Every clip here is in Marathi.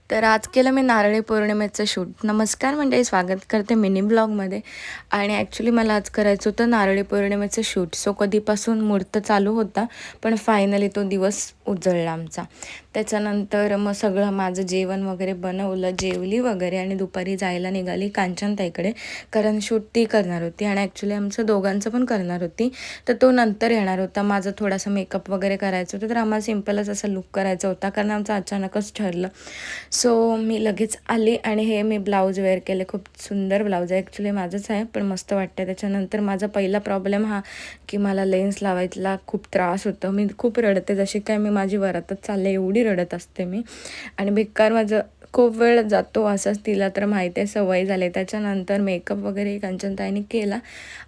तर आज केलं मी नारळी पौर्णिमेचं शूट. नमस्कार मंडळी, स्वागत करते मिनी ब्लॉगमध्ये. आणि ॲक्च्युली मला आज करायचं होतं नारळी पौर्णिमेचं शूट. सो कधीपासून मुहूर्त चालू होता, पण फायनली तो दिवस उजळला आमचा. त्याच्यानंतर मग सगळं माझं जेवण वगैरे बनवलं, जेवली वगैरे आणि दुपारी जायला निघाली कांचनताईकडे, कारण शूट ती करणार होती आणि ॲक्च्युली आमचं दोघांचं पण करणार होती. तर तो नंतर येणार होता. माझं थोडासा मेकअप वगैरे करायचं होतं, तर आम्हाला सिम्पलच असा लुक करायचा होता, कारण आमचं अचानकच ठरलं. सो मी लगेच आली आणि हे मी ब्लाऊज वेअर केले. खूप सुंदर ब्लाऊज आहे, ॲक्च्युली माझंच आहे, पण मस्त वाटतं. त्याच्यानंतर माझा पहिला प्रॉब्लेम हा की मला लेन्स लावायला खूप त्रास होतो. मी खूप रडते, जशी काय मी माझी वरातच चालले एवढी रडत असते मी. आणि बेकार माझं खूप वेळ जातो असंच, तिला तर माहिती आहे, सवय झाली. त्याच्यानंतर मेकअप वगैरे कांचनताईने केला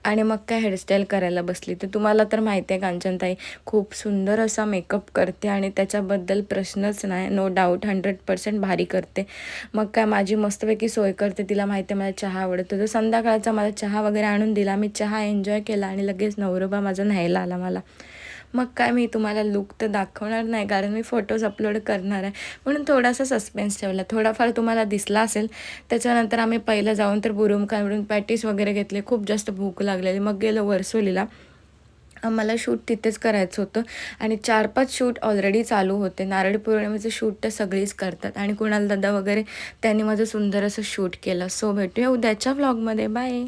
आणि मग काय हेअरस्टाईल करायला बसली. तर तुम्हाला तर माहिती आहे कांचनताई खूप सुंदर असा मेकअप करते आणि त्याच्याबद्दल प्रश्नच नाही, नो डाऊट 100% भारी करते. मग काय माझी मस्तपैकी सोय करते. तिला माहिती आहे मला चहा आवडतो, तर संध्याकाळचा मला चहा वगैरे आणून दिला. मी चहा एन्जॉय केला आणि लगेच नवरोबा माझा न्यायला आला मला. मग काय मी तुम्हाला लूक तर दाखवणार नाही, कारण मी फोटोज अपलोड करणार आहे, म्हणून थोडासा सस्पेन्स ठेवला. थोडाफार तुम्हाला दिसला असेल. त्याच्यानंतर आम्ही पहिलं जाऊन तर बुरुम काढून पॅटीस वगैरे घेतले. खूप जास्त भूक लागलेली. मग गेलो वरसोलीला. आम्हाला शूट तिथेच करायचं होतं आणि 4-5 शूट ऑलरेडी चालू होते. नारळी पौर्णिमेचं शूट तर सगळीच करतात आणि कुणाल दादा वगैरे त्यांनी माझं सुंदर असं शूट केलं. सो भेटूया उद्याच्या व्लॉगमध्ये. बाय.